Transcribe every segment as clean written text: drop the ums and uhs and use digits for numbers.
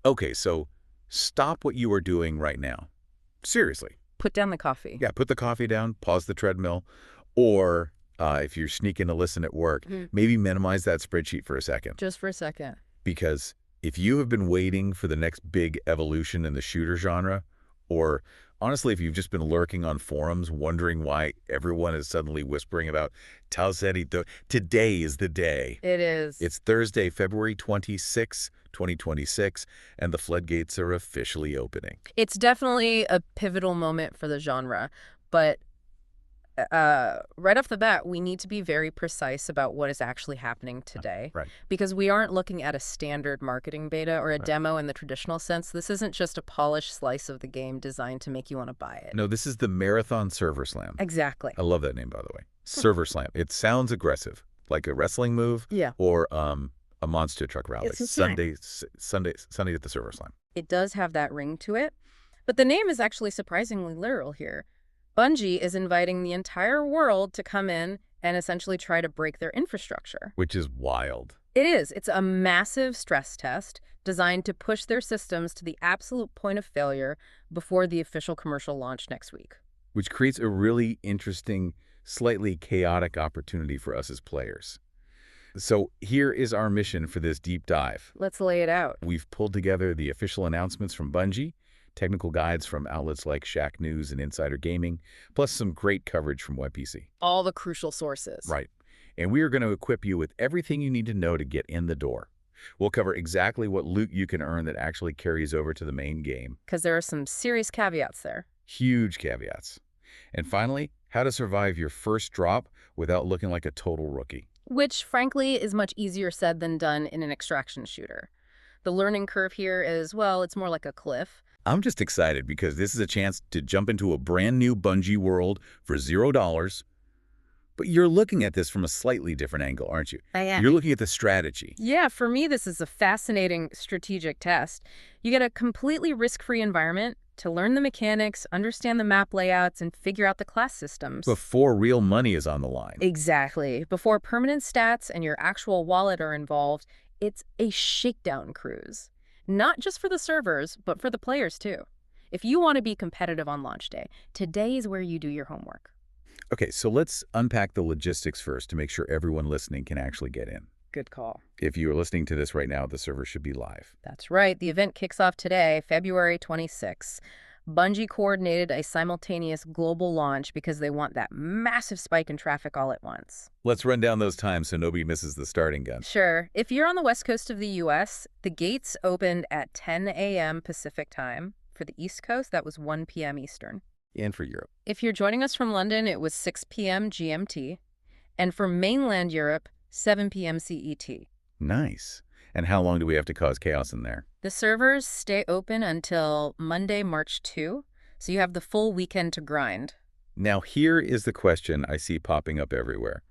Okay, so stop what you are doing right now. Seriously. Put down the coffee. Yeah, put the coffee down, pause the treadmill, or if you're sneaking to listen at work, maybe minimize that spreadsheet for a second. Just for a second. Because if you have been waiting for the next big evolution in the shooter genre, or honestly, if you've just been lurking on forums wondering why everyone is suddenly whispering about Tal Ceti, today is the day. It is. It's Thursday, February 26, 2026, and the floodgates are officially opening. It's definitely a pivotal moment for the genre, but right off the bat, we need to be very precise about what is actually happening today. Right. Because we aren't looking at a standard marketing beta or a demo in the traditional sense. This isn't just a polished slice of the game designed to make you want to buy it. No, this is the Marathon Server Slam. Exactly. I love that name, by the way. Server Slam. It sounds aggressive, like a wrestling move or a monster truck rally. It's Sunday at the Server Slam. It does have that ring to it, but the name is actually surprisingly literal here. Bungie is inviting the entire world to come in and essentially try to break their infrastructure. Which is wild. It is. It's a massive stress test designed to push their systems to the absolute point of failure before the official commercial launch next week. Which creates a really interesting, slightly chaotic opportunity for us as players. So here is our mission for this deep dive. Let's lay it out. We've pulled together the official announcements from Bungie, technical guides from outlets like Shack News and Insider Gaming, plus some great coverage from WebPC. All the crucial sources. Right. And we are going to equip you with everything you need to know to get in the door. We'll cover exactly what loot you can earn that actually carries over to the main game. Because there are some serious caveats there. Huge caveats. And finally, how to survive your first drop without looking like a total rookie. Which, frankly, is much easier said than done in an extraction shooter. The learning curve here is, well, it's more like a cliff. I'm just excited because this is a chance to jump into a brand new Bungie world for $0. But you're looking at this from a slightly different angle, aren't you? I am. You're looking at the strategy. Yeah, for me, this is a fascinating strategic test. You get a completely risk-free environment to learn the mechanics, understand the map layouts, and figure out the class systems. Before real money is on the line. Exactly. Before permanent stats and your actual wallet are involved, it's a shakedown cruise. Not just for the servers, but for the players too. If you want to be competitive on launch day, today is where you do your homework. Okay, so let's unpack the logistics first to make sure everyone listening can actually get in. Good call. If you are listening to this right now, the server should be live. That's right. The event kicks off today, February 26. Bungie coordinated a simultaneous global launch because they want that massive spike in traffic all at once. Let's run down those times so nobody misses the starting gun. Sure. If you're on the west coast of the U.S., the gates opened at 10 a.m. Pacific time. For the East Coast, that was 1 p.m. Eastern. And for Europe. If you're joining us from London, it was 6 p.m. GMT. And for mainland Europe, 7 p.m. CET. Nice. And how long do we have to cause chaos in there? The servers stay open until Monday, March 2, so you have the full weekend to grind. Now, here is the question I see popping up everywhere.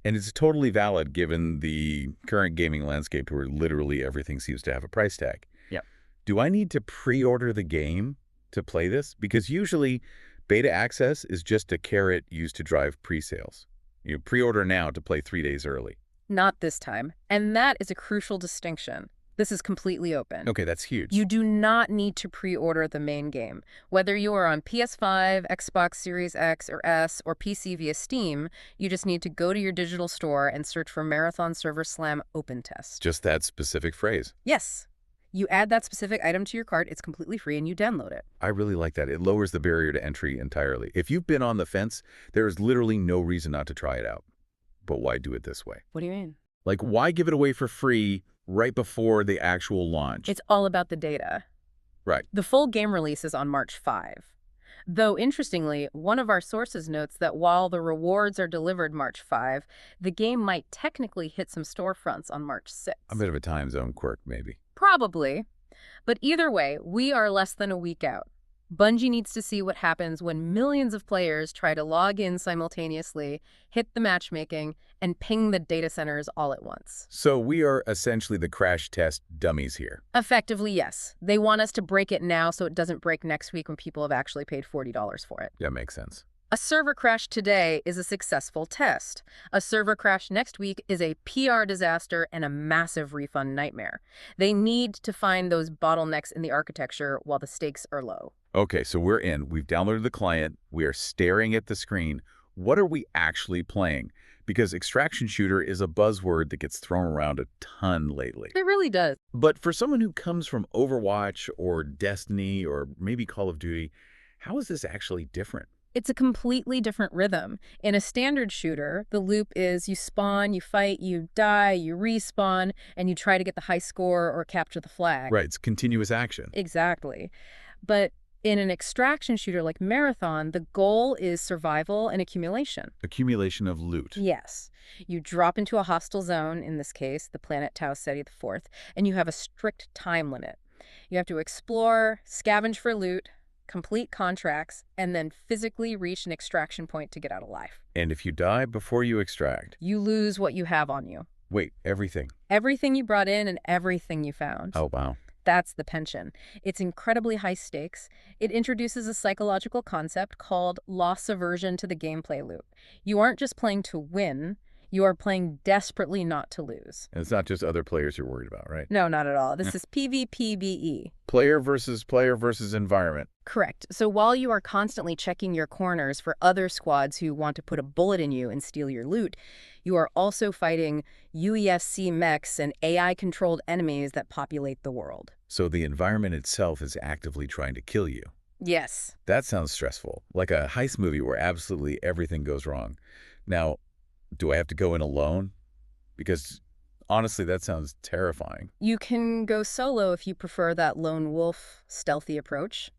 And it's totally valid given the current gaming landscape where literally everything seems to have a price tag. Yep. Do I need to pre-order the game to play this? Because usually beta access is just a carrot used to drive pre-sales. You pre-order now to play 3 days early. Not this time. And that is a crucial distinction. This is completely open. Okay, that's huge. You do not need to pre-order the main game. Whether you are on PS5, Xbox Series X or S, or PC via Steam, you just need to go to your digital store and search for Marathon Server Slam Open Test. Just that specific phrase. Yes. You add that specific item to your cart, it's completely free, and you download it. I really like that. It lowers the barrier to entry entirely. If you've been on the fence, there is literally no reason not to try it out. But why do it this way? What do you mean? Like, why give it away for free right before the actual launch? It's all about the data. Right. The full game release is on March 5. Though, interestingly, one of our sources notes that while the rewards are delivered March 5, the game might technically hit some storefronts on March 6. A bit of a time zone quirk, maybe. Probably. But either way, we are less than a week out. Bungie needs to see what happens when millions of players try to log in simultaneously, hit the matchmaking, and ping the data centers all at once. So we are essentially the crash test dummies here. Effectively, yes. They want us to break it now so it doesn't break next week when people have actually paid $40 for it. That makes sense. A server crash today is a successful test. A server crash next week is a PR disaster and a massive refund nightmare. They need to find those bottlenecks in the architecture while the stakes are low. Okay, so we're in. We've downloaded the client. We are staring at the screen. What are we actually playing? Because extraction shooter is a buzzword that gets thrown around a ton lately. It really does. But for someone who comes from Overwatch or Destiny or maybe Call of Duty, how is this actually different? It's a completely different rhythm. In a standard shooter, the loop is you spawn, you fight, you die, you respawn, and you try to get the high score or capture the flag. Right, it's continuous action. Exactly. But in an extraction shooter like Marathon, the goal is survival and accumulation. Accumulation of loot. Yes. You drop into a hostile zone, in this case, the planet Tau Ceti IV, and you have a strict time limit. You have to explore, scavenge for loot, complete contracts, and then physically reach an extraction point to get out alive. And if you die before you extract, You lose what you have on you. wait, everything. Everything you brought in and everything you found. Oh, wow. That's the pension. It's incredibly high stakes. It introduces a psychological concept called loss aversion to the gameplay loop. You aren't just playing to win, you are playing desperately not to lose. And it's not just other players you're worried about, right? No, not at all. This is PvPvE. Player versus environment. Correct. So while you are constantly checking your corners for other squads who want to put a bullet in you and steal your loot, you are also fighting UESC mechs and AI-controlled enemies that populate the world. So the environment itself is actively trying to kill you. Yes. That sounds stressful, like a heist movie where absolutely everything goes wrong. Now, do I have to go in alone? Because honestly, that sounds terrifying. You can go solo if you prefer that lone wolf, stealthy approach,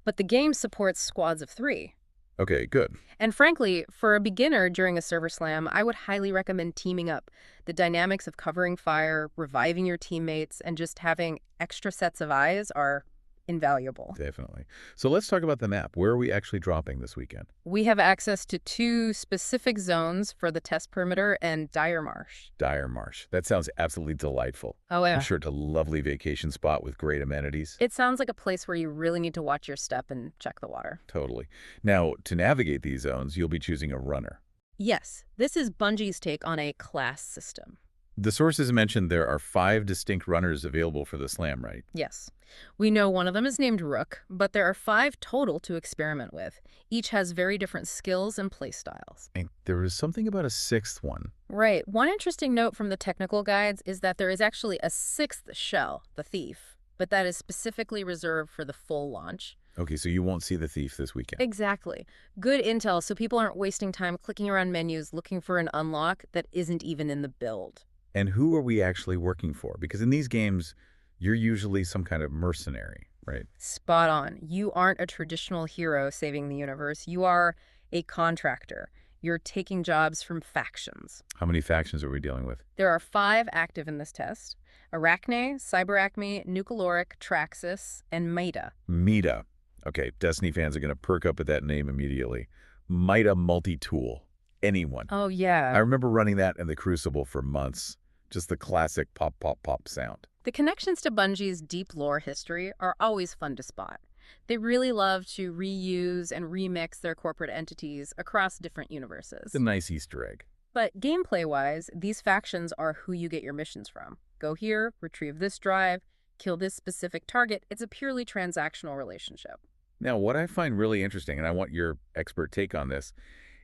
but the game supports squads of 3. Okay, good. And frankly, for a beginner during a server slam, I would highly recommend teaming up. The dynamics of covering fire, reviving your teammates, and just having extra sets of eyes are invaluable. Definitely. So let's talk about the map. Where are we actually dropping this weekend? We have access to 2 specific zones for the test perimeter and Dire Marsh. Dire Marsh. That sounds absolutely delightful. Oh, yeah. I'm sure it's a lovely vacation spot with great amenities. It sounds like a place where you really need to watch your step and check the water. Totally. Now, to navigate these zones, you'll be choosing a runner. Yes, this is Bungie's take on a class system. The sources mentioned there are 5 distinct runners available for the slam, right? Yes. We know one of them is named Rook, but there are 5 total to experiment with. Each has very different skills and playstyles. And there was something about a 6th one. Right. One interesting note from the technical guides is that there is actually a 6th shell, the Thief, but that is specifically reserved for the full launch. Okay, so you won't see the thief this weekend. Exactly. Good intel so people aren't wasting time clicking around menus looking for an unlock that isn't even in the build. And who are we actually working for? Because in these games, you're usually some kind of mercenary, right? Spot on. You aren't a traditional hero saving the universe. You are a contractor. You're taking jobs from factions. How many factions are we dealing with? There are 5 active in this test. Arachne, Cyberacme, Nucleoric, Traxxas, and Maida. Mida. Okay, Destiny fans are going to perk up at that name immediately. Mida Multi-Tool. Anyone. Oh, yeah. I remember running that in the Crucible for months. Just the classic pop, pop, pop sound. The connections to Bungie's deep lore history are always fun to spot. They really love to reuse and remix their corporate entities across different universes. It's a nice Easter egg. But gameplay-wise, these factions are who you get your missions from. Go here, retrieve this drive, kill this specific target. It's a purely transactional relationship. Now, what I find really interesting, and I want your expert take on this,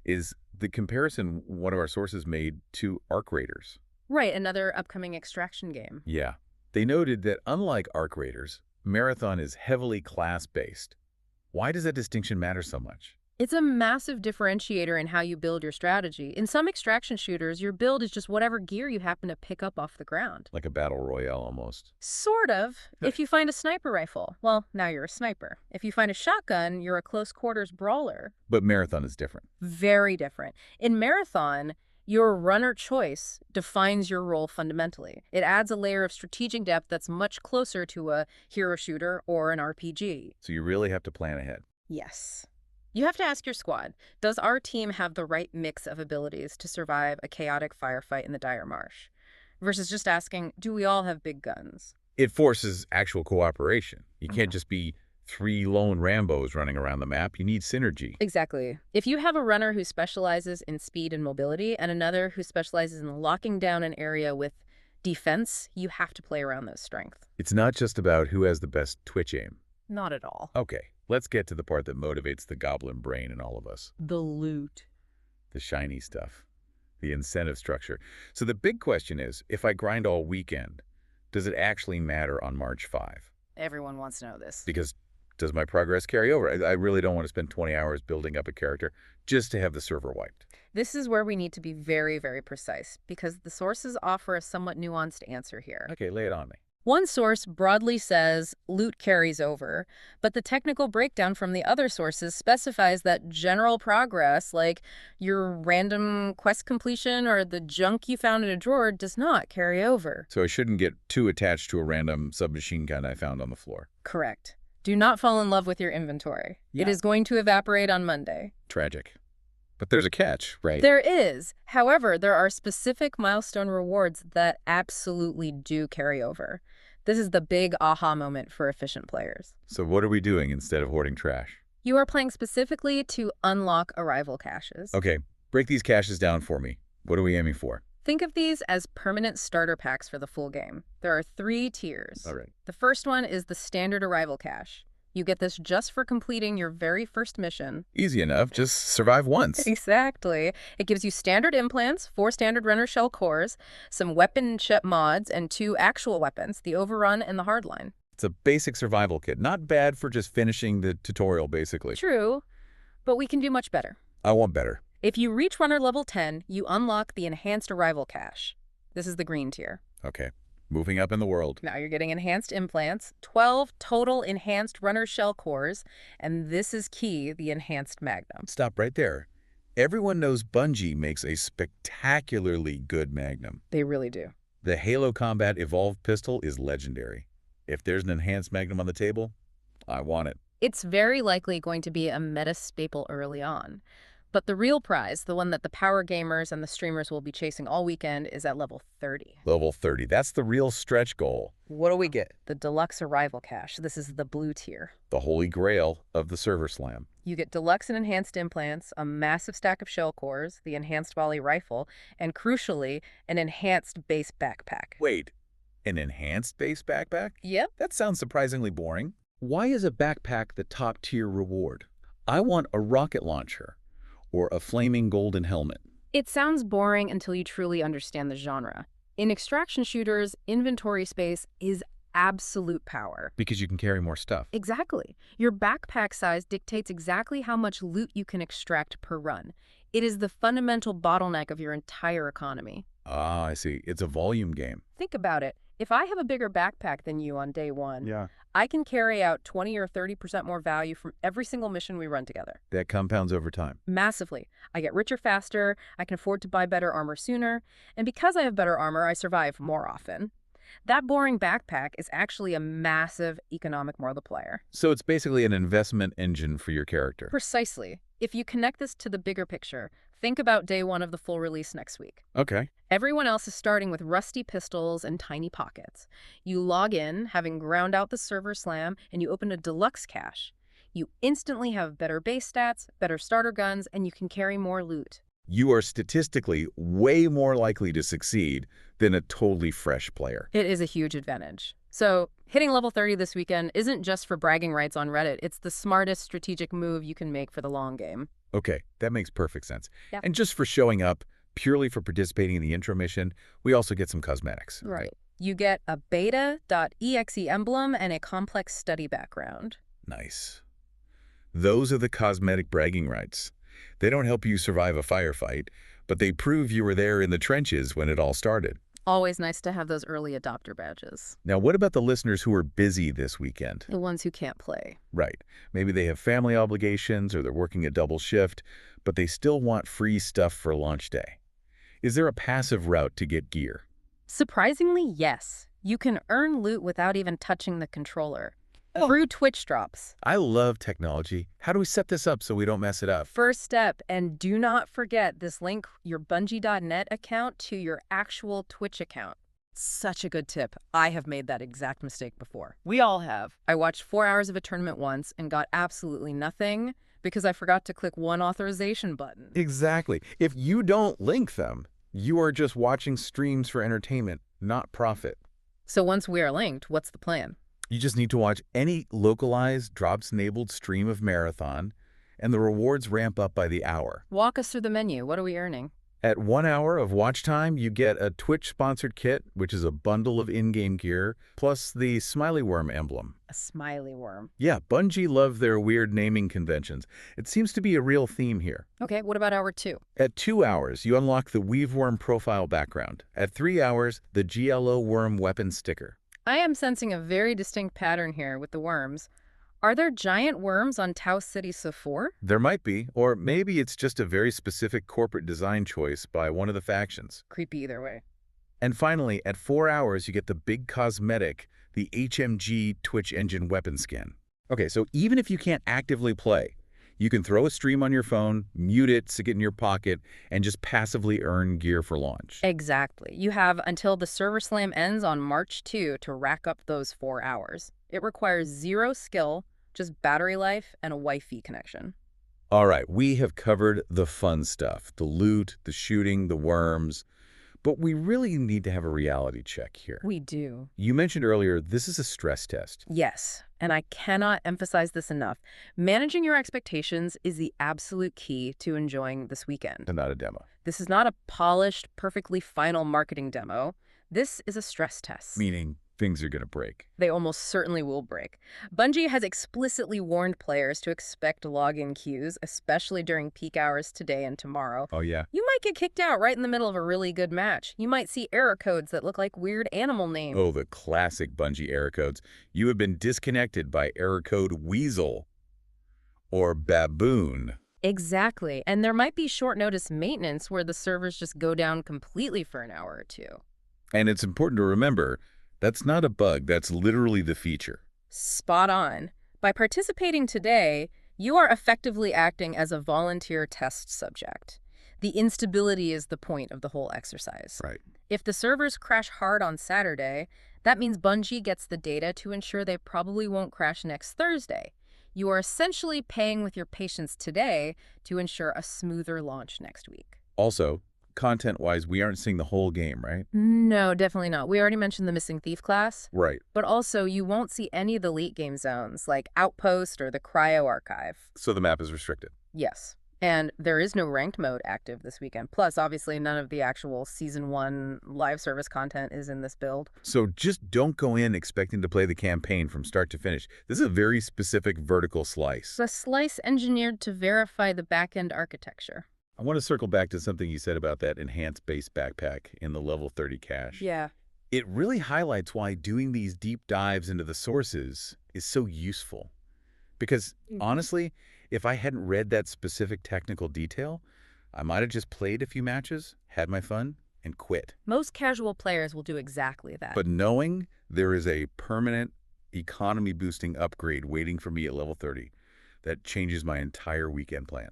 is the comparison one of our sources made to Arc Raiders. Right, another upcoming extraction game. Yeah. They noted that unlike Arc Raiders, Marathon is heavily class-based. Why does that distinction matter so much? It's a massive differentiator in how you build your strategy. In some extraction shooters, your build is just whatever gear you happen to pick up off the ground. Like a battle royale almost. Sort of. If you find a sniper rifle, well, now you're a sniper. If you find a shotgun, you're a close quarters brawler. But Marathon is different. Very different. In Marathon, your runner choice defines your role fundamentally. It adds a layer of strategic depth that's much closer to a hero shooter or an RPG. So you really have to plan ahead. Yes. You have to ask your squad, does our team have the right mix of abilities to survive a chaotic firefight in the Dire Marsh? Versus just asking, do we all have big guns? It forces actual cooperation. You can't just be 3 lone Rambos running around the map. You need synergy. Exactly. If you have a runner who specializes in speed and mobility and another who specializes in locking down an area with defense, you have to play around those strengths. It's not just about who has the best twitch aim. Not at all. Okay, let's get to the part that motivates the goblin brain in all of us. The loot. The shiny stuff. The incentive structure. So the big question is, if I grind all weekend, does it actually matter on March 5? Everyone wants to know this. Because does my progress carry over? I really don't want to spend 20 hours building up a character just to have the server wiped. This is where we need to be very, very precise, because the sources offer a somewhat nuanced answer here. Okay, lay it on me. One source broadly says loot carries over, but the technical breakdown from the other sources specifies that general progress, like your random quest completion or the junk you found in a drawer, does not carry over. So I shouldn't get too attached to a random submachine gun I found on the floor. Correct. Do not fall in love with your inventory. Yeah. It is going to evaporate on Monday. Tragic. But there's a catch, right? There is. However, there are specific milestone rewards that absolutely do carry over. This is the big aha moment for efficient players. So what are we doing instead of hoarding trash? You are playing specifically to unlock arrival caches. Okay, break these caches down for me. What are we aiming for? Think of these as permanent starter packs for the full game. There are 3 tiers. All right. The first one is the standard arrival cache. You get this just for completing your very first mission. Easy enough. Just survive once. Exactly. It gives you standard implants, 4 standard runner shell cores, some weapon ship mods, and 2 actual weapons, the Overrun and the Hardline. It's a basic survival kit. Not bad for just finishing the tutorial, basically. True, but we can do much better. I want better. If you reach runner level 10, you unlock the enhanced arrival cache. This is the green tier. Okay. Moving up in the world. Now you're getting enhanced implants, 12 total enhanced runner shell cores, and this is key, the enhanced magnum. Stop right there. Everyone knows Bungie makes a spectacularly good magnum. They really do. The Halo Combat Evolved pistol is legendary. If there's an enhanced magnum on the table, I want it. It's very likely going to be a meta staple early on. But the real prize, the one that the power gamers and the streamers will be chasing all weekend, is at level 30. Level 30. That's the real stretch goal. What do we get? The deluxe arrival cache. This is the blue tier. The holy grail of the server slam. You get deluxe and enhanced implants, a massive stack of shell cores, the enhanced volley rifle, and crucially, an enhanced base backpack. Wait, an enhanced base backpack? Yep. That sounds surprisingly boring. Why is a backpack the top tier reward? I want a rocket launcher or a flaming golden helmet. It sounds boring until you truly understand the genre. In extraction shooters, inventory space is absolute power. Because you can carry more stuff. Exactly. Your backpack size dictates exactly how much loot you can extract per run. It is the fundamental bottleneck of your entire economy. Ah, I see. It's a volume game. Think about it. If I have a bigger backpack than you on day 1, Yeah. I can carry out 20 or 30% more value from every single mission we run together. That compounds over time. Massively. I get richer faster, I can afford to buy better armor sooner, and because I have better armor, I survive more often. That boring backpack is actually a massive economic multiplier. So it's basically an investment engine for your character. Precisely. If you connect this to the bigger picture, think about day 1 of the full release next week. Okay. Everyone else is starting with rusty pistols and tiny pockets. You log in, having ground out the server slam, and you open a deluxe cache. You instantly have better base stats, better starter guns, and you can carry more loot. You are statistically way more likely to succeed than a totally fresh player. It is a huge advantage. So, hitting level 30 this weekend isn't just for bragging rights on Reddit. It's the smartest strategic move you can make for the long game. Okay, that makes perfect sense. Yeah. And just for showing up, purely for participating in the intro mission, we also get some cosmetics. Right. You get a beta.exe emblem and a complex study background. Nice. Those are the cosmetic bragging rights. They don't help you survive a firefight, but they prove you were there in the trenches when it all started. Always nice to have those early adopter badges. Now, what about the listeners who are busy this weekend? The ones who can't play. Right. Maybe they have family obligations or they're working a double shift, but they still want free stuff for launch day. Is there a passive route to get gear? Surprisingly, yes. You can earn loot without even touching the controller. Through Twitch drops. I love technology. How do we set this up so we don't mess it up? First step, and do not forget this link your Bungie.net account to your actual Twitch account. Such a good tip. I have made that exact mistake before. We all have. I watched 4 hours of a tournament once and got absolutely nothing because I forgot to click one authorization button. Exactly. If you don't link them, you are just watching streams for entertainment, not profit. So once we are linked, what's the plan? You just need to watch any localized, drops-enabled stream of Marathon, and the rewards ramp up by the hour. Walk us through the menu. What are we earning? At 1 hour of watch time, you get a Twitch-sponsored kit, which is a bundle of in-game gear, plus the Smiley Worm emblem. A smiley worm. Yeah, Bungie love their weird naming conventions. It seems to be a real theme here. Okay, what about hour 2? At 2 hours, you unlock the Weave Worm profile background. At 3 hours, the GLO Worm weapon sticker. I am sensing a very distinct pattern here with the worms. Are there giant worms on Tau City Sephor? There might be, or maybe it's just a very specific corporate design choice by one of the factions. Creepy either way. And finally, at 4 hours, you get the big cosmetic, the HMG Twitch Engine weapon skin. Okay, so even if you can't actively play, you can throw a stream on your phone, mute it, stick it in your pocket, and just passively earn gear for launch. Exactly. You have until the server slam ends on March 2 to rack up those 4 hours. It requires 0 skill, just battery life and a Wi-Fi connection. All right, we have covered the fun stuff, the loot, the shooting, the worms, but we really need to have a reality check here. We do. You mentioned earlier, this is a stress test. Yes, and I cannot emphasize this enough. Managing your expectations is the absolute key to enjoying this weekend. And not a demo. This is not a polished, perfectly final marketing demo. This is a stress test. Meaning things are going to break. They almost certainly will break. Bungie has explicitly warned players to expect login queues, especially during peak hours today and tomorrow. Oh, yeah? You might get kicked out right in the middle of a really good match. You might see error codes that look like weird animal names. Oh, the classic Bungie error codes. You have been disconnected by error code Weasel or Baboon. Exactly. And there might be short notice maintenance where the servers just go down completely for an hour or two. And it's important to remember, that's not a bug, that's literally the feature. Spot on. By participating today, you are effectively acting as a volunteer test subject. The instability is the point of the whole exercise. Right. If the servers crash hard on Saturday, that means Bungie gets the data to ensure they probably won't crash next Thursday. You are essentially paying with your patience today to ensure a smoother launch next week. Also, content-wise, we aren't seeing the whole game, right? No, definitely not. We already mentioned the Missing Thief class. Right. But also, you won't see any of the late game zones, like Outpost or the Cryo Archive. So the map is restricted. Yes. And there is no ranked mode active this weekend. Plus, obviously, none of the actual Season 1 live service content is in this build. So just don't go in expecting to play the campaign from start to finish. This is a very specific vertical slice. It's a slice engineered to verify the back-end architecture. I want to circle back to something you said about that enhanced base backpack in the level 30 cache. Yeah. It really highlights why doing these deep dives into the sources is so useful. Because, honestly, if I hadn't read that specific technical detail, I might have just played a few matches, had my fun, and quit. Most casual players will do exactly that. But knowing there is a permanent economy-boosting upgrade waiting for me at level 30, that changes my entire weekend plan.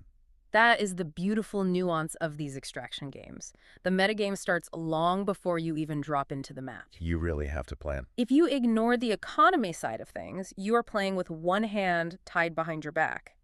That is the beautiful nuance of these extraction games. The metagame starts long before you even drop into the map. You really have to plan. If you ignore the economy side of things, you are playing with one hand tied behind your back.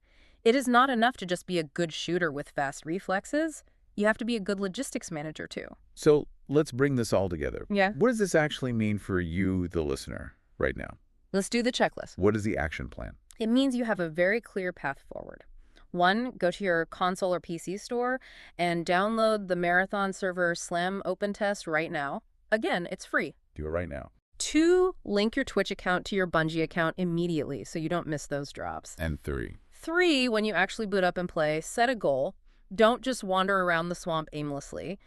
It is not enough to just be a good shooter with fast reflexes. You have to be a good logistics manager, too. So let's bring this all together. Yeah. What does this actually mean for you, the listener, right now? Let's do the checklist. What is the action plan? It means you have a very clear path forward. 1, go to your console or PC store and download the Marathon Server Slam Open Test right now. Again, it's free. Do it right now. 2, link your Twitch account to your Bungie account immediately so you don't miss those drops. And 3. 3, when you actually boot up and play, set a goal. Don't just wander around the swamp aimlessly.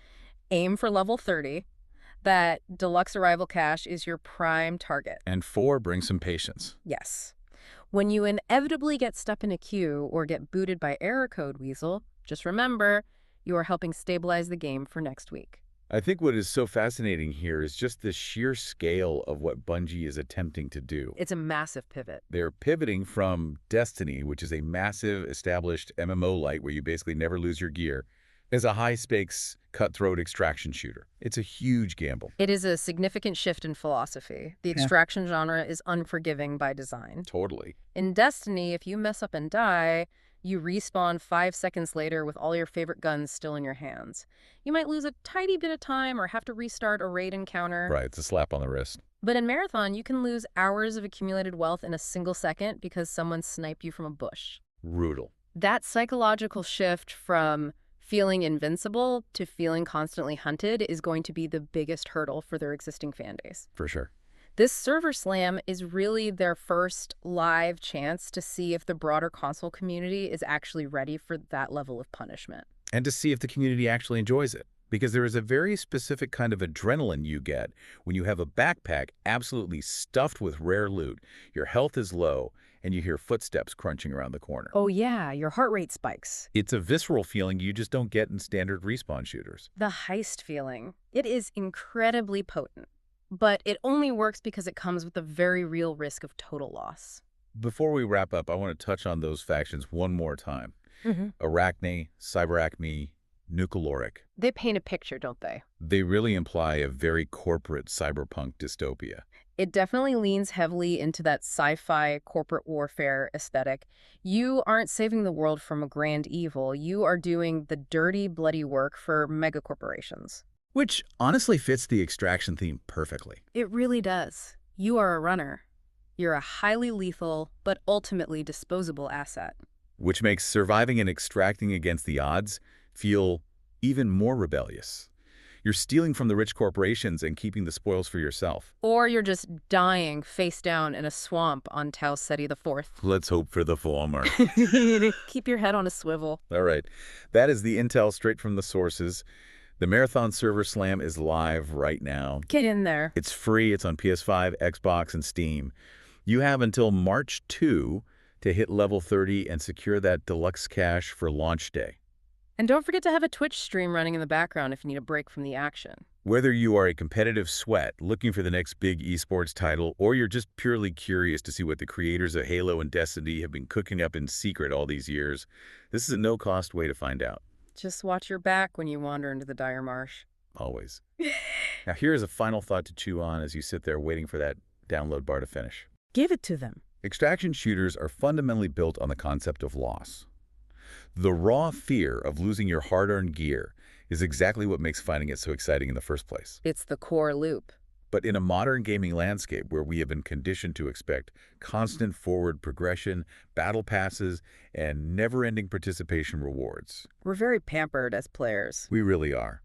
Aim for level 30. That deluxe arrival cache is your prime target. And 4, bring some patience. Yes. When you inevitably get stuck in a queue or get booted by error code Weasel, just remember, you are helping stabilize the game for next week. I think what is so fascinating here is just the sheer scale of what Bungie is attempting to do. It's a massive pivot. They're pivoting from Destiny, which is a massive established MMO light where you basically never lose your gear, as a high-stakes cutthroat extraction shooter. It's a huge gamble. It is a significant shift in philosophy. The extraction genre is unforgiving by design. Totally. In Destiny, if you mess up and die, you respawn 5 seconds later with all your favorite guns still in your hands. You might lose a tiny bit of time or have to restart a raid encounter. Right, it's a slap on the wrist. But in Marathon, you can lose hours of accumulated wealth in a single second because someone sniped you from a bush. Brutal. That psychological shift from feeling invincible to feeling constantly hunted is going to be the biggest hurdle for their existing fan base. For sure. This server slam is really their first live chance to see if the broader console community is actually ready for that level of punishment. And to see if the community actually enjoys it. Because there is a very specific kind of adrenaline you get when you have a backpack absolutely stuffed with rare loot, your health is low, and you hear footsteps crunching around the corner. Oh yeah, your heart rate spikes. It's a visceral feeling you just don't get in standard respawn shooters. The heist feeling. It is incredibly potent. But it only works because it comes with a very real risk of total loss. Before we wrap up, I want to touch on those factions one more time. Arachne, Cyberacme, Nucleoric. They paint a picture, don't they? They really imply a very corporate cyberpunk dystopia. It definitely leans heavily into that sci-fi corporate warfare aesthetic. You aren't saving the world from a grand evil. You are doing the dirty, bloody work for megacorporations. Which honestly fits the extraction theme perfectly. It really does. You are a runner. You're a highly lethal, but ultimately disposable asset. Which makes surviving and extracting against the odds feel even more rebellious. You're stealing from the rich corporations and keeping the spoils for yourself. Or you're just dying face down in a swamp on Tau Ceti IV. Let's hope for the former. Keep your head on a swivel. All right. That is the intel straight from the sources. The Marathon Server Slam is live right now. Get in there. It's free. It's on PS5, Xbox, and Steam. You have until March 2 to hit level 30 and secure that deluxe cache for launch day. And don't forget to have a Twitch stream running in the background if you need a break from the action. Whether you are a competitive sweat looking for the next big esports title, or you're just purely curious to see what the creators of Halo and Destiny have been cooking up in secret all these years, this is a no-cost way to find out. Just watch your back when you wander into the Dire Marsh. Always. Now here's a final thought to chew on as you sit there waiting for that download bar to finish. Give it to them. Extraction shooters are fundamentally built on the concept of loss. The raw fear of losing your hard-earned gear is exactly what makes finding it so exciting in the first place. It's the core loop. But in a modern gaming landscape where we have been conditioned to expect constant forward progression, battle passes, and never-ending participation rewards. We're very pampered as players. We really are.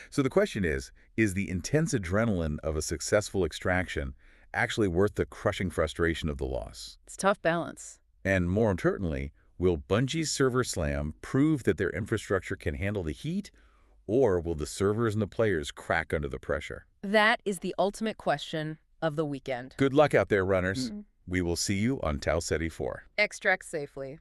So the question is the intense adrenaline of a successful extraction actually worth the crushing frustration of the loss? It's a tough balance. And more importantly, will Bungie's Server Slam prove that their infrastructure can handle the heat, or will the servers and the players crack under the pressure? That is the ultimate question of the weekend. Good luck out there, runners. We will see you on Tau Ceti IV. Extract safely.